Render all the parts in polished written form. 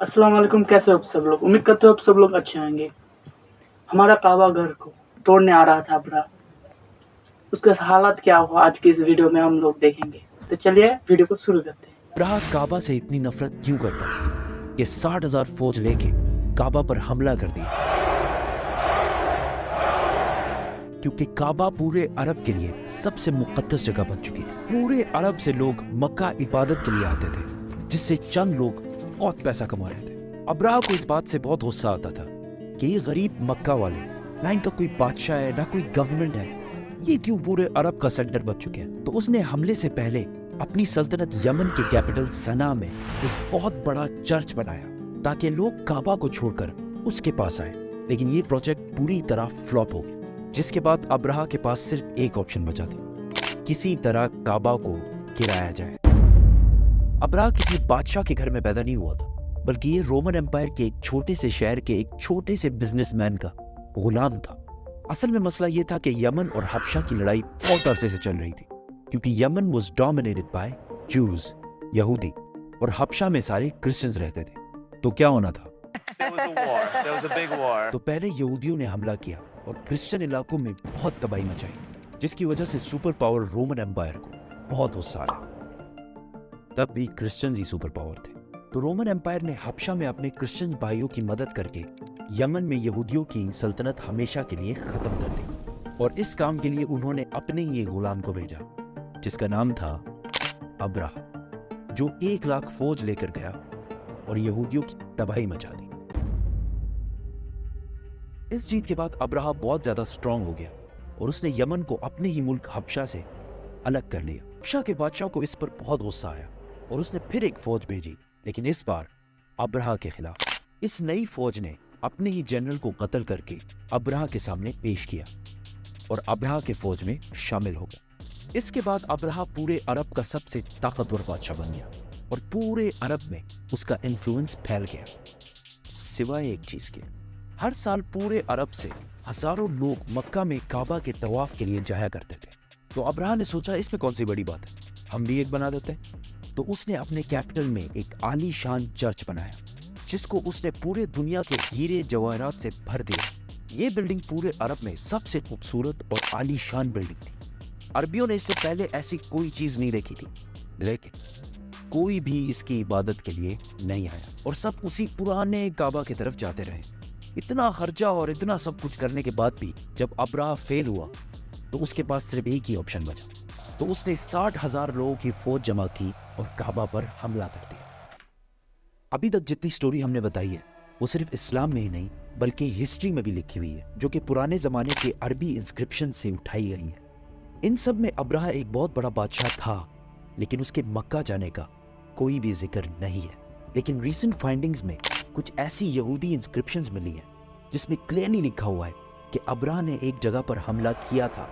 अस्सलाम वालेकुम। कैसे हो आप सब लोग? उम्मीद करते हो आप सब लोग अच्छे होंगे। हमारा काबा घर को तोड़ने आ रहा था अब्राह। उसका हालात क्या हुआ आज की इस वीडियो में हम लोग देखेंगे। तो चलिए वीडियो को शुरू करते हैं। अब्राह काबा से इतनी नफरत क्यों करता था कि 60,000 फौज लेके काबा पर हमला कर दिया? क्योंकि काबा पूरे अरब के लिए सबसे मुकद्दस जगह बन चुकी थी। पूरे अरब से लोग मक्का इबादत के लिए आते थे, जिससे चंद लोग बहुत पैसा कमा रहे थे। अब्राह को इस बात से बहुत गुस्सा आता था कि ये गरीब मक्का वाले, ना इनका कोई बादशाह है ना कोई गवर्नमेंट है, ये क्यों पूरे अरब का सेंटर बन चुके हैं। तो उसने हमले से पहले अपनी सल्तनत यमन के कैपिटल सना में एक बहुत बड़ा चर्च बनाया ताकि लोग काबा को छोड़कर उसके पास आए। लेकिन ये प्रोजेक्ट पूरी तरह फ्लॉप हो गया, जिसके बाद अब्राह के पास सिर्फ एक ऑप्शन बचा था, किसी तरह काबा को गिराया जाए। अब्राह किसी बादशाह के घर में पैदा नहीं हुआ था, बल्कि ये रोमन एम्पायर के एक छोटे से शहर के एक छोटे से बिजनेसमैन का गुलाम था। असल में मसला ये था कि यमन और हबशा की लड़ाई बहुत अरसे से चल रही थी, क्योंकि यमन वाज डोमिनेटेड बाय जूज, यहूदी, और हबशा में सारे क्रिश्चियंस रहते थे। तो क्या होना था? तो पहले यहूदियों ने हमला किया और क्रिश्चियन इलाकों में बहुत तबाही मचाई, जिसकी वजह से सुपर पावर रोमन एम्पायर को बहुत गुस्सा आया। तब भी क्रिश्चियंस ही सुपर पावर थे, तो रोमन एम्पायर ने हबशा में अपने क्रिश्चियन भाइयों की मदद करके यमन में यहूदियों की सल्तनत हमेशा के लिए खत्म कर दी। और इस काम के लिए उन्होंने अपने ही गुलाम को भेजा, जिसका नाम था अब्राह, जो 1,00,000 फौज लेकर गया और यहूदियों की तबाही मचा दी। इस जीत के बाद अब्राह बहुत ज्यादा स्ट्रांग हो गया और उसने यमन को अपने ही मुल्क हबशा से अलग कर लिया। हबशा के बादशाह को इस पर बहुत गुस्सा आया और उसने फिर एक फौज भेजी, लेकिन इस बार अब्राह के खिलाफ। इस नई फौज ने अपने ही जनरल को कत्ल करके अब्राह के सामने पेश किया और अब्राह के फौज में शामिल हो गया। इसके बाद अब्राह पूरे अरब का सबसे ताकतवर बादशाह बन गया और पूरे अरब में उसका इन्फ्लुएंस फैल गया, सिवाय एक चीज के। हर साल पूरे अरब से हजारों लोग मक्का में काबा के तवाफ के लिए जाया करते थे। तो अब्राह ने सोचा, इसमें कौन सी बड़ी बात है, हम भी एक बना देते हैं। तो उसने अपने कैपिटल में एक आलीशान चर्च बनाया, जिसको उसने पूरे दुनिया के हीरे जवाहरात से भर दिया। ये बिल्डिंग पूरे अरब में सबसे खूबसूरत और आलीशान बिल्डिंग थी। अरबियों ने इससे पहले ऐसी कोई चीज नहीं देखी थी, लेकिन कोई भी इसकी इबादत के लिए नहीं आया और सब उसी पुराने काबा की तरफ जाते रहे। इतना खर्चा और इतना सब कुछ करने के बाद भी जब अब्राह फेल हुआ, तो उसके पास सिर्फ एक ही ऑप्शन बचा। तो उसने 60,000 लोगों की फौज जमा की और काबा पर हमला कर दिया। अभी तक जितनी स्टोरी हमने बताई है, वो सिर्फ इस्लाम में ही नहीं बल्कि हिस्ट्री में भी लिखी हुई है, जो कि पुराने जमाने के अरबी इंस्क्रिप्शन से उठाई गई है। इन सब में अब्राह एक बहुत बड़ा बादशाह था, लेकिन उसके मक्का जाने का कोई भी जिक्र नहीं है। लेकिन रीसेंट फाइंडिंग्स में कुछ ऐसी यहूदी इंस्क्रिप्शंस मिली हैं जिसमें क्लियरली लिखा हुआ है कि अब्राह ने एक जगह पर हमला किया था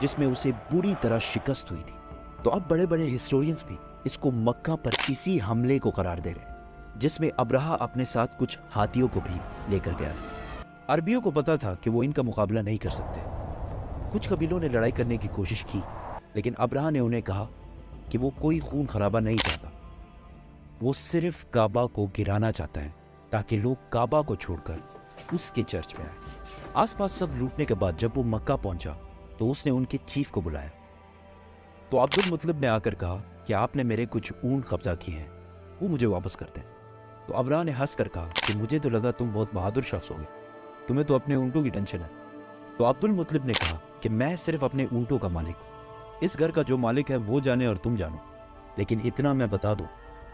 जिसमें उसे बुरी तरह शिकस्त हुई थी। तो अब बड़े बड़े हिस्टोरियंस भी इसको मक्का पर इसी हमले को करार दे रहे हैं, जिसमें अब्राह अपने साथ कुछ हाथियों को भी लेकर गया था। अरबियों को पता था कि वो इनका मुकाबला नहीं कर सकते। कुछ कबीलों ने लड़ाई करने की कोशिश की, लेकिन अब्राह ने उन्हें कहा कि वो कोई खून खराबा नहीं चाहता, वो सिर्फ काबा को गिराना चाहता है ताकि लोग काबा को छोड़कर उसके चर्च में आए। आसपास सब लूटने के बाद जब वो मक्का पहुंचा, तो उसने उनके चीफ को बुलाया। तो अब्दुल मुतलिब ने आकर कहा कि आपने मेरे कुछ ऊंट कब्जा किए हैं, वो मुझे वापस कर दें। तो अब्राह ने हंस कर कहा कि मुझे तो लगा तुम बहुत बहादुर शख्स होगे, तुम्हें तो अपने ऊंटों की टेंशन है। तो अब्दुल मुतलिब ने कहा कि मैं सिर्फ अपने ऊंटों का मालिक हूँ, इस घर का जो मालिक है वो जाने और तुम जानो, लेकिन इतना मैं बता दूं,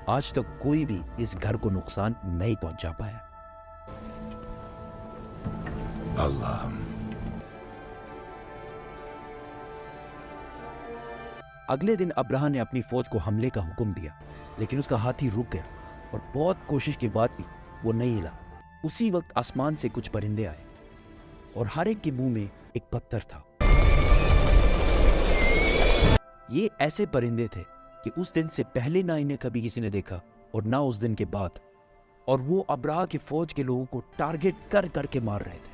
आज तक कोई भी इस घर को नुकसान नहीं पहुंचा पाया। अल्लाह। अगले दिन अब्राह ने अपनी फौज को हमले का हुक्म दिया, लेकिन उसका हाथी रुक गया और बहुत कोशिश के बाद भी वो नहीं हिला। उसी वक्त आसमान से कुछ परिंदे आए और हर एक के मुंह में एक पत्थर था। ये ऐसे परिंदे थे कि उस दिन से पहले ना इन्हें कभी किसी ने देखा और ना उस दिन के बाद, और वो अब्राह की फौज के लोगों को टारगेट कर करके मार रहे थे।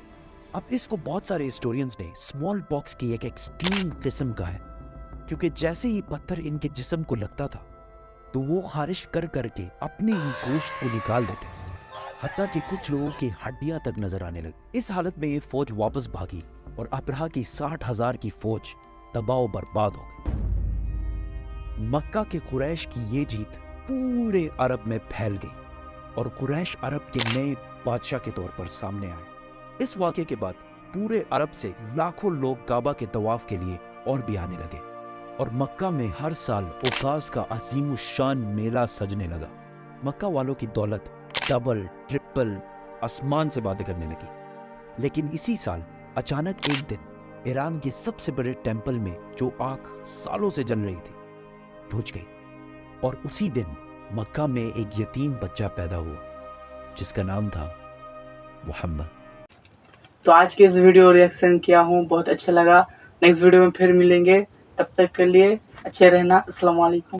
अब इसको बहुत सारे हिस्टोरियंस ने स्मॉल पॉक्स की एक एक्सट्रीम किस्म का है, क्योंकि जैसे ही पत्थर इनके जिस्म को लगता था, तो वो खारिश कर करके अपने ही गोश्त को निकाल देते। हत्ता कि कुछ लोगों की हड्डियां तक नजर आने लगी। इस हालत में ये फौज वापस भागी और अब्रहा की 60,000 की फौज तबाह बर्बाद हो गई। मक्का के कुरैश की ये जीत पूरे अरब में फैल गई और कुरैश अरब के नए बादशाह के तौर पर सामने आए। इस वाक़े के बाद पूरे अरब से लाखों लोग काबा के तवाफ के लिए और भी आने लगे और मक्का में हर साल ओकास का अजीम शान मेला सजने लगा। मक्का वालों की दौलत डबल ट्रिपल आसमान से बातें करने लगी। लेकिन इसी साल अचानक एक दिन ईरान के सबसे बड़े टेंपल में जो आग सालों से जल रही थी बुझ गई और उसी दिन मक्का में एक यतीम बच्चा पैदा हुआ जिसका नाम था मोहम्मद। तो आज के इस वीडियो रिएक्शन किया हूँ, बहुत अच्छा लगा। नेक्स्ट वीडियो में फिर मिलेंगे, तब तक के लिए अच्छे रहना। अस्सलाम वालेकुम।